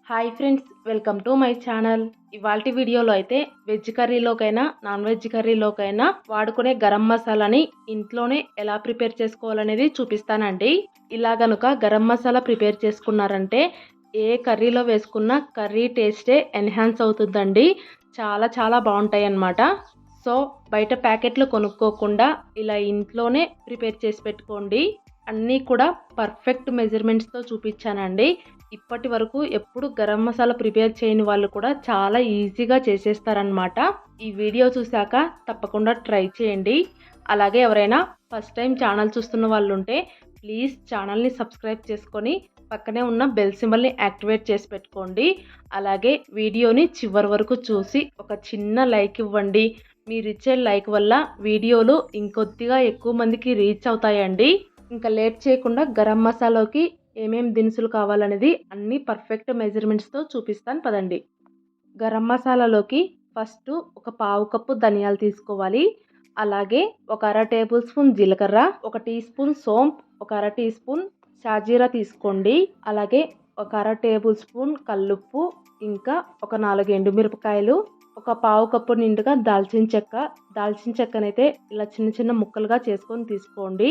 Hi friends, welcome to my channel. ఇవాల్టి వీడియోలో అయితే వెజ్ కర్రీలోకైనా నాన్ వెజ్ కర్రీలోకైనా వాడుకునే గరం మసాలాని ఇంట్లోనే ఎలా ప్రిపేర్ చేసుకోవాలనేది చూపిస్తానండి. ఇలా గనుక గరం మసాలా ప్రిపేర్ చేసుకున్నారంటే ఏ కర్రీలో వేసుకున్న కర్రీ టేస్టే ఎన్హాన్స్ అవుతుందండి. చాలా చాలా బాగుంటాయి అన్నమాట. సో బయట ప్యాకెట్లు కొనుక్కోకుండా ఇలా ఇంట్లోనే ప్రిపేర్ చేసి పెట్టుకోండి. అన్నీ కూడా పర్ఫెక్ట్ మెజర్మెంట్స్తో చూపించానండి. ఇప్పటి వరకు ఎప్పుడు గరం మసాలా ప్రిపేర్ చేయని వాళ్ళు కూడా చాలా ఈజీగా చేసేస్తారనమాట. ఈ వీడియో చూశాక తప్పకుండా ట్రై చేయండి. అలాగే ఎవరైనా ఫస్ట్ టైం ఛానల్ చూస్తున్న వాళ్ళు ఉంటే ప్లీజ్ ఛానల్ని సబ్స్క్రైబ్ చేసుకొని పక్కనే ఉన్న బెల్ సింబల్ని యాక్టివేట్ చేసి పెట్టుకోండి. అలాగే వీడియోని చివరి వరకు చూసి ఒక చిన్న లైక్ ఇవ్వండి. మీరు ఇచ్చే లైక్ వల్ల వీడియోలు ఇంకొద్దిగా ఎక్కువ మందికి రీచ్ అవుతాయండి. ఇంకా లేట్ చేయకుండా గరం మసాలాకి ఏమేం దినుసులు కావాలనేది అన్ని పర్ఫెక్ట్ మెజర్మెంట్స్తో చూపిస్తాను పదండి. గరం మసాలాలోకి ఫస్ట్ ఒక పావు కప్పు ధనియాలు తీసుకోవాలి. అలాగే ఒక అర టేబుల్ స్పూన్ జీలకర్ర, ఒక టీ స్పూన్ సోంపు, ఒక అర టీ స్పూన్ షాజీరా తీసుకోండి. అలాగే ఒక అర టేబుల్ స్పూన్ కల్లుప్పు, ఇంకా ఒక 4 ఎండుమిరపకాయలు, ఒక పావు కప్పు నిండుగా దాల్చిన చెక్కనైతే ఇలా చిన్న చిన్న ముక్కలుగా చేసుకొని తీసుకోండి.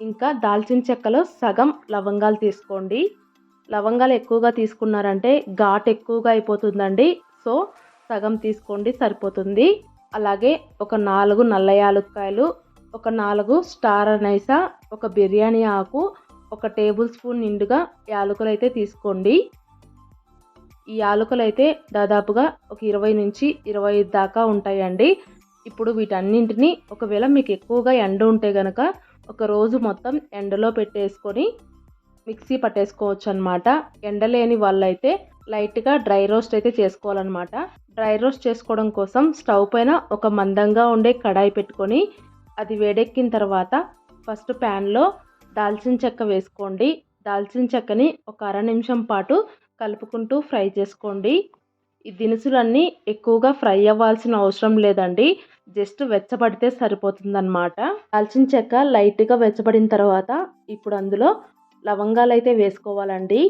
ఇంకా దాల్చిన చెక్కలో సగం లవంగాలు తీసుకోండి. లవంగాలు ఎక్కువగా తీసుకున్నారంటే ఘాట్ ఎక్కువగా అయిపోతుందండి. సో సగం తీసుకోండి సరిపోతుంది. అలాగే ఒక 4 నల్ల యాలక్కాయలు, ఒక 4 స్టార్ అనైసా, ఒక బిర్యానీ ఆకు, ఒక టేబుల్ స్పూన్ నిండుగా యాలకులు అయితే తీసుకోండి. ఈ యాలకులు అయితే దాదాపుగా ఒక 20 నుంచి 25 దాకా ఉంటాయండి. ఇప్పుడు వీటన్నింటినీ ఒకవేళ మీకు ఎక్కువగా ఎండ ఉంటే కనుక ఒక రోజు మొత్తం ఎండలో పెట్టేసుకొని మిక్సీ పట్టేసుకోవచ్చు అనమాట. ఎండలేని వాళ్ళైతే లైట్గా డ్రై రోస్ట్ అయితే చేసుకోవాలన్నమాట. డ్రై రోస్ట్ చేసుకోవడం కోసం స్టవ్ పైన ఒక మందంగా ఉండే కడాయి పెట్టుకొని అది వేడెక్కిన తర్వాత ఫస్ట్ ప్యాన్లో దాల్చిన చెక్క వేసుకోండి. దాల్చిన చెక్కని ఒక అర నిమిషం పాటు కలుపుకుంటూ ఫ్రై చేసుకోండి. ఈ దినుసులన్నీ ఎక్కువగా ఫ్రై అవ్వాల్సిన అవసరం లేదండి. జస్ట్ వెచ్చబడితే సరిపోతుందన్నమాట. దాల్చిన చెక్క లైట్గా వెచ్చబడిన తర్వాత ఇప్పుడు అందులో లవంగాలు అయితే వేసుకోవాలండి.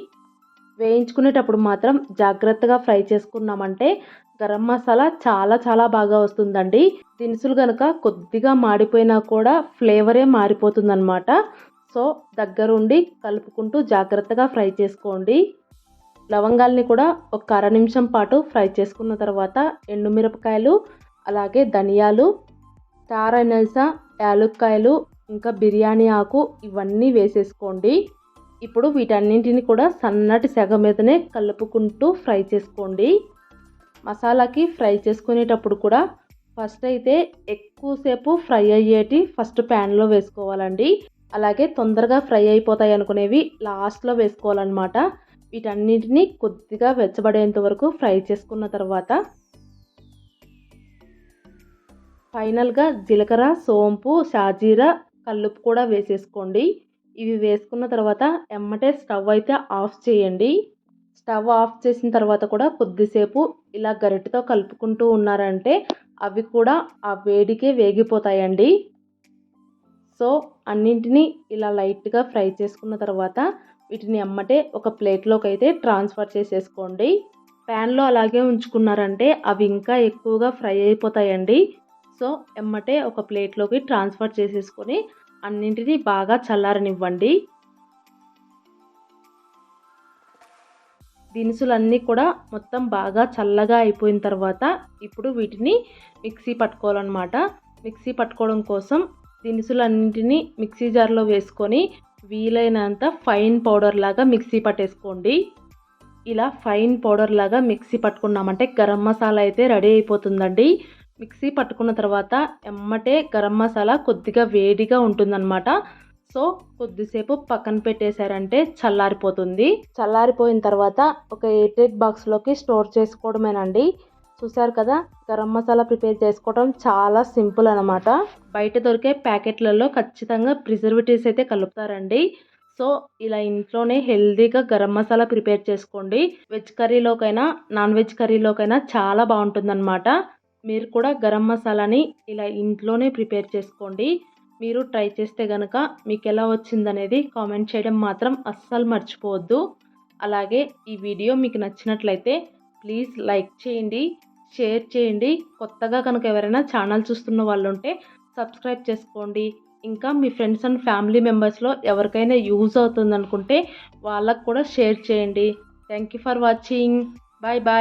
వేయించుకునేటప్పుడు మాత్రం జాగ్రత్తగా ఫ్రై చేసుకున్నామంటే గరం మసాలా చాలా చాలా బాగా వస్తుందండి. దినుసులు కనుక కొద్దిగా మాడిపోయినా కూడా ఫ్లేవరే మారిపోతుందన్నమాట. సో దగ్గరుండి కలుపుకుంటూ జాగ్రత్తగా ఫ్రై చేసుకోండి. లవంగాల్ని కూడా ఒక అర నిమిషం పాటు ఫ్రై చేసుకున్న తర్వాత ఎండుమిరపకాయలు, అలాగే ధనియాలు, స్టార్ అనైసా, యాలక్కాయలు, ఇంకా బిర్యానీ ఆకు ఇవన్నీ వేసేసుకోండి. ఇప్పుడు వీటన్నింటిని కూడా సన్నటి సెగ మీదనే కలుపుకుంటూ ఫ్రై చేసుకోండి. మసాలాకి ఫ్రై చేసుకునేటప్పుడు కూడా ఫస్ట్ అయితే ఎక్కువసేపు ఫ్రై అయ్యేటి ఫస్ట్ ప్యాన్లో వేసుకోవాలండి. అలాగే తొందరగా ఫ్రై అయిపోతాయి అనుకునేవి లాస్ట్లో వేసుకోవాలన్నమాట. వీటన్నిటిని కొద్దిగా వెచ్చబడేంత వరకు ఫ్రై చేసుకున్న తర్వాత ఫైనల్గా జీలకర్ర, సోంపు, షాజీరా, కల్లుప్పు కూడా వేసేసుకోండి. ఇవి వేసుకున్న తర్వాత ఎమ్మటే స్టవ్ అయితే ఆఫ్ చేయండి. స్టవ్ ఆఫ్ చేసిన తర్వాత కూడా కొద్దిసేపు ఇలా గరిటెతో కలుపుకుంటూ ఉన్నారంటే అవి కూడా ఆ వేడికే వేగిపోతాయండి. సో అన్నింటినీ ఇలా లైట్గా ఫ్రై చేసుకున్న తర్వాత వీటిని ఎమ్మటే ఒక ప్లేట్లోకి అయితే ట్రాన్స్ఫర్ చేసేసుకోండి. ప్యాన్లో అలాగే ఉంచుకున్నారంటే అవి ఇంకా ఎక్కువగా ఫ్రై అయిపోతాయండి. సో ఎమ్మటే ఒక ప్లేట్లోకి ట్రాన్స్ఫర్ చేసేసుకొని అన్నింటినీ బాగా చల్లారనివ్వండి. దినుసులన్నీ కూడా మొత్తం బాగా చల్లగా అయిపోయిన తర్వాత ఇప్పుడు వీటిని మిక్సీ పట్టుకోవాలన్నమాట. మిక్సీ పట్టుకోవడం కోసం దినుసులన్నింటినీ మిక్సీ జార్లో వేసుకొని వీలైనంత ఫైన్ పౌడర్ లాగా మిక్సీ పట్టేసుకోండి. ఇలా ఫైన్ పౌడర్ లాగా మిక్సీ పట్టుకున్నామంటే గరం మసాలా అయితే రెడీ అయిపోతుందండి. మిక్సీ పట్టుకున్న తర్వాత ఎమ్మటే గరం మసాలా కొద్దిగా వేడిగా ఉంటుందన్నమాట. సో కొద్దిసేపు పక్కన పెట్టేశారంటే చల్లారిపోతుంది. చల్లారిపోయిన తర్వాత ఒక ఎయిర్టైట్ బాక్స్లోకి స్టోర్ చేసుకోవడమేనండి. చూసారు కదా, గరం మసాలా ప్రిపేర్ చేసుకోవడం చాలా సింపుల్ అనమాట. బయట దొరికే ప్యాకెట్లలో ఖచ్చితంగా ప్రిజర్వేటివ్స్ అయితే కలుపుతారండి. సో ఇలా ఇంట్లోనే హెల్తీగా గరం మసాలా ప్రిపేర్ చేసుకోండి. వెజ్ కర్రీలోకైనా నాన్ వెజ్ కర్రీలోకైనా చాలా బాగుంటుందన్నమాట. మీరు కూడా గరం మసాలాని ఇలా ఇంట్లోనే ప్రిపేర్ చేసుకోండి. మీరు ట్రై చేస్తే కనుక మీకు ఎలా వచ్చిందనేది కామెంట్ చేయడం మాత్రం అస్సలు మర్చిపోవద్దు. అలాగే ఈ వీడియో మీకు నచ్చినట్లయితే ప్లీజ్ లైక్ చేయండి, షేర్ చేయండి. కొత్తగా కనుక ఎవరైనా ఛానల్ చూస్తున్న వాళ్ళు ఉంటే సబ్స్క్రైబ్ చేసుకోండి. ఇంకా మీ ఫ్రెండ్స్ అండ్ ఫ్యామిలీ మెంబర్స్లో ఎవరికైనా యూజ్ అవుతుంది అనుకుంటే వాళ్ళకు కూడా షేర్ చేయండి. Thank you for watching. Bye bye.